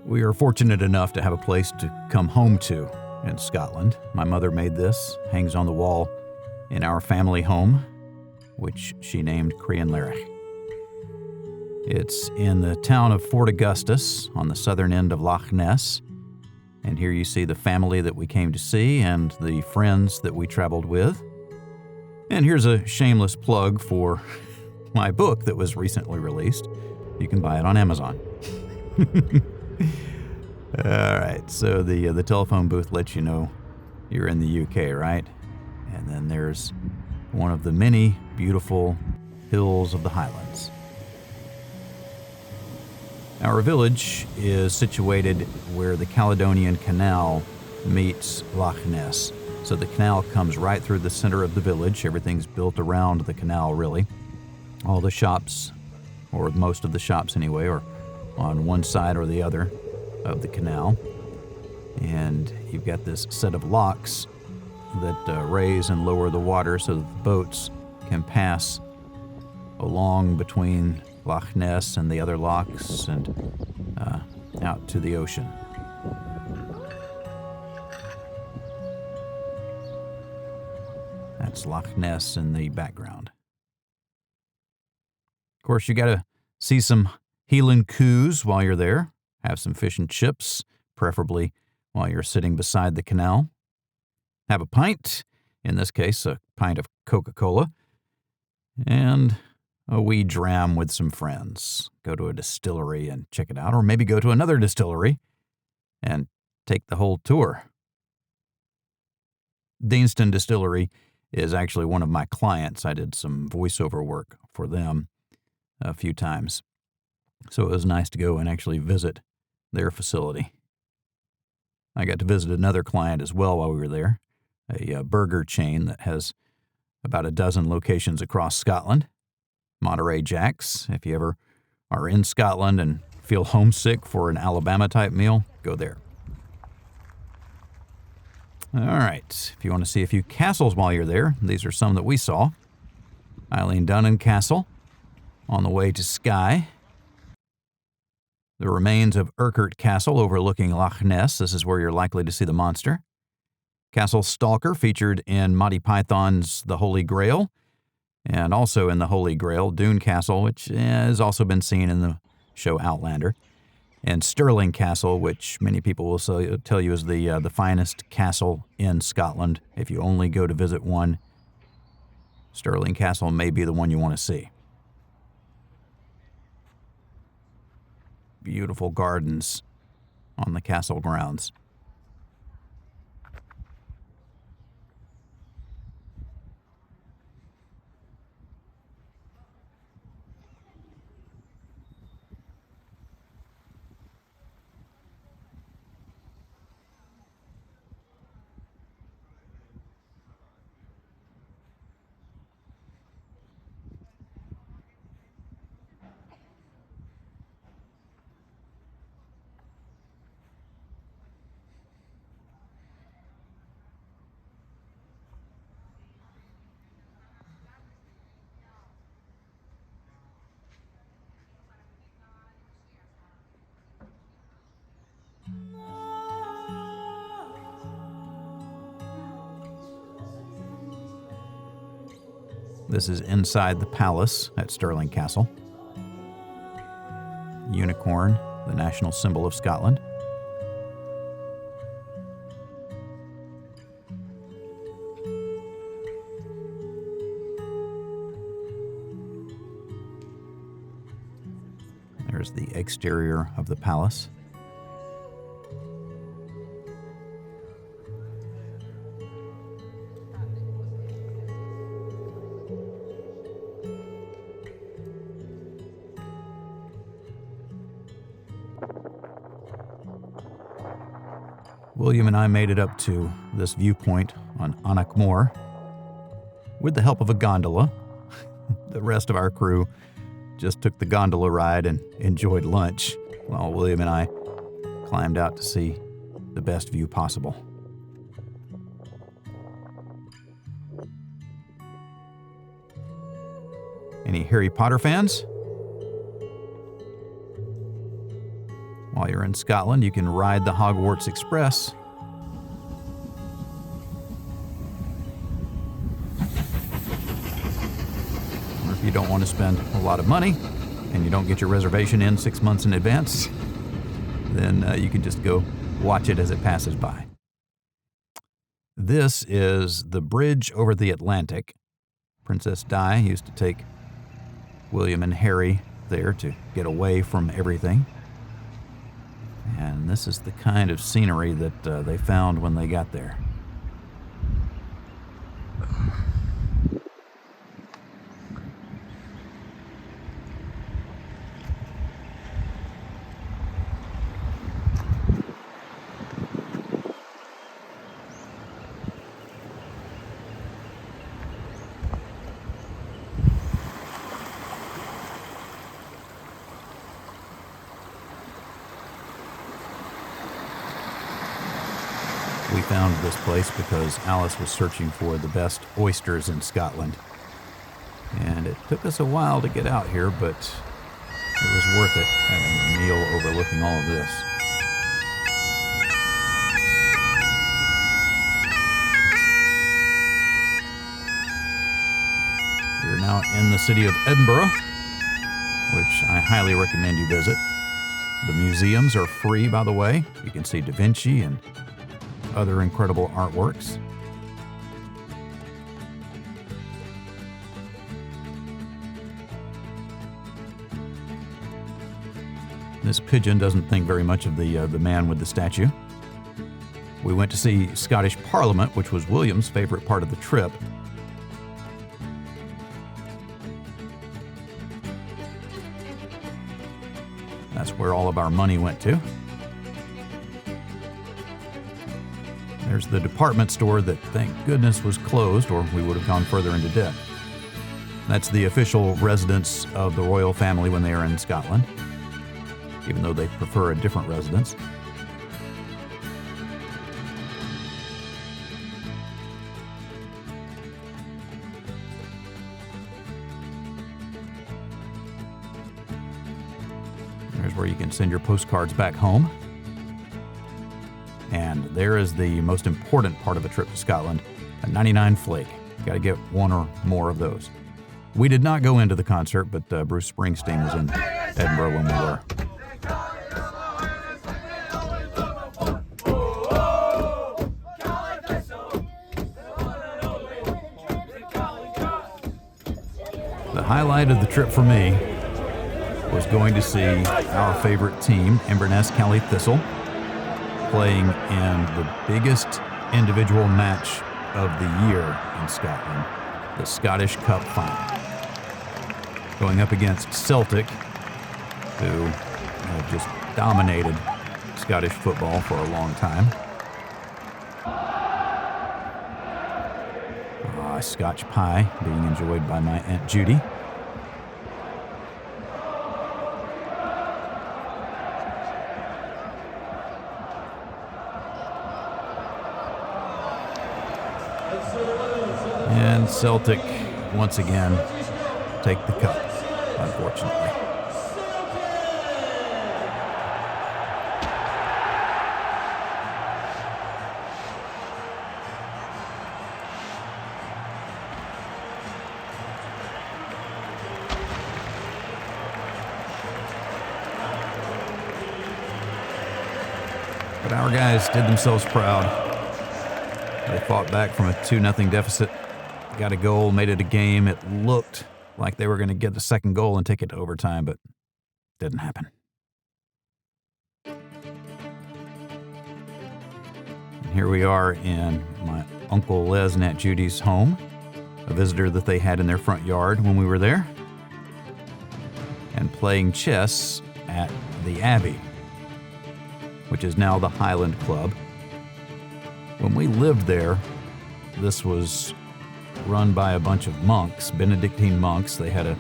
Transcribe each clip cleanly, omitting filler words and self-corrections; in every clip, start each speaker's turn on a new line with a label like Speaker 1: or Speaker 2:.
Speaker 1: We are fortunate enough to have a place to come home to in Scotland. My mother made this, hangs on the wall in our family home, which she named Crianlarich. It's in the town of Fort Augustus on the southern end of Loch Ness. And here you see the family that we came to see and the friends that we traveled with. And here's a shameless plug for my book that was recently released. You can buy it on Amazon. All right, so the telephone booth lets you know you're in the UK, right? And then there's one of the many beautiful hills of the Highlands. Our village is situated where the Caledonian Canal meets Loch Ness. So the canal comes right through the center of the village. Everything's built around the canal, really. All the shops, or most of the shops anyway, are on one side or the other of the canal. And you've got this set of locks that raise and lower the water so that the boats can pass along between Loch Ness and the other locks and out to the ocean. That's Loch Ness in the background. Of course, you got to see some Highland coos while you're there. Have some fish and chips, preferably while you're sitting beside the canal. Have a pint, in this case, a pint of Coca-Cola, and a wee dram with some friends. Go to a distillery and check it out, or maybe go to another distillery and take the whole tour. Deanston Distillery is actually one of my clients. I did some voiceover work for them a few times. So it was nice to go and actually visit their facility. I got to visit another client as well while we were there, a burger chain that has about a dozen locations across Scotland, Monterey Jack's. If you ever are in Scotland and feel homesick for an Alabama-type meal, go there. All right, if you want to see a few castles while you're there, these are some that we saw. Eileen Doune Castle, on the way to Skye. The remains of Urquhart Castle overlooking Loch Ness. This is where you're likely to see the monster. Castle Stalker, featured in Monty Python's The Holy Grail, and also in The Holy Grail, Doune Castle, which has also been seen in the show Outlander. And Stirling Castle, which many people will tell you is the finest castle in Scotland. If you only go to visit one, Stirling Castle may be the one you want to see. Beautiful gardens on the castle grounds. This is inside the palace at Stirling Castle. Unicorn, the national symbol of Scotland. There's the exterior of the palace. William and I made it up to this viewpoint on Aonach Moor with the help of a gondola. The rest of our crew just took the gondola ride and enjoyed lunch, while William and I climbed out to see the best view possible. Any Harry Potter fans? While you're in Scotland, you can ride the Hogwarts Express. Or if you don't want to spend a lot of money and you don't get your reservation in 6 months in advance, then you can just go watch it as it passes by. This is the bridge over the Atlantic. Princess Di used to take William and Harry there to get away from everything. And this is the kind of scenery that they found when they got there. We found this place because Alice was searching for the best oysters in Scotland. And it took us a while to get out here, but it was worth it, having a meal overlooking all of this. We're now in the city of Edinburgh, which I highly recommend you visit. The museums are free, by the way. You can see Da Vinci and other incredible artworks. This pigeon doesn't think very much of the man with the statue. We went to see Scottish Parliament, which was William's favorite part of the trip. That's where all of our money went to. There's the department store that, thank goodness, was closed, or we would have gone further into debt. That's the official residence of the royal family when they are in Scotland, even though they prefer a different residence. There's where you can send your postcards back home. And there is the most important part of a trip to Scotland, a 99 flake. Got to get one or more of those. We did not go into the concert, but Bruce Springsteen was in Edinburgh when we were. The highlight of the trip for me was going to see our favorite team, Inverness Thistle, playing in the biggest individual match of the year in Scotland, the Scottish Cup final. Going up against Celtic, who have just dominated Scottish football for a long time. Scotch pie being enjoyed by my Aunt Judy. And Celtic, once again, take the cup, unfortunately. But our guys did themselves proud. They fought back from a 2-0 deficit, got a goal, made it a game. It looked like they were going to get the second goal and take it to overtime, but didn't happen. And here we are in my Uncle Les and Aunt Judy's home, a visitor that they had in their front yard when we were there, and playing chess at the Abbey, which is now the Highland Club. When we lived there, this was run by a bunch of monks, Benedictine monks. They had a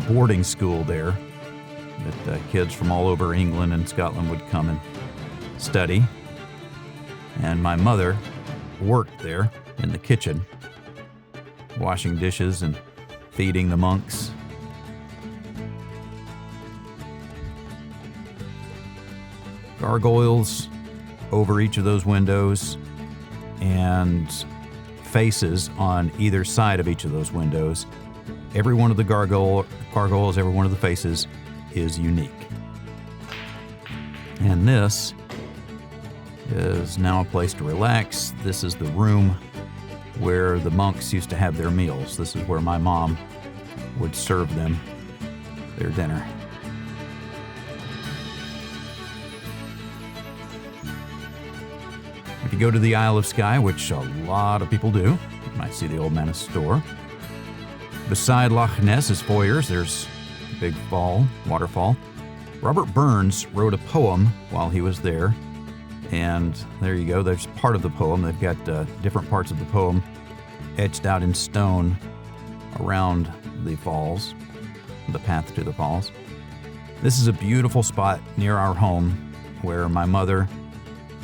Speaker 1: boarding school there that kids from all over England and Scotland would come and study. And my mother worked there in the kitchen, washing dishes and feeding the monks. gargoyles over each of those windows and faces on either side of each of those windows. Every one of the gargoyles, every one of the faces is unique. And this is now a place to relax. This is the room where the monks used to have their meals. This is where my mom would serve them their dinner. If you go to the Isle of Skye, which a lot of people do, you might see the Old Manor store. Beside Loch Ness is Foyers. There's a big waterfall. Robert Burns wrote a poem while he was there. And there you go. There's part of the poem. They've got different parts of the poem etched out in stone around the falls, the path to the falls. This is a beautiful spot near our home where my mother,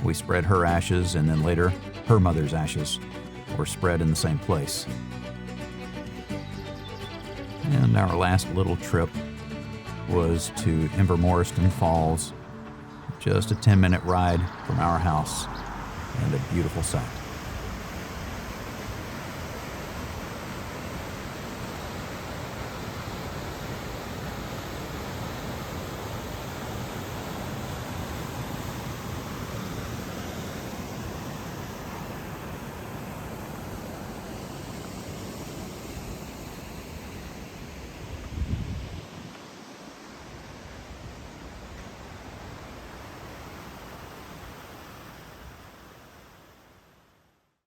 Speaker 1: we spread her ashes, and then later her mother's ashes were spread in the same place. And our last little trip was to Invermoriston Falls, just a 10-minute ride from our house, and a beautiful sight.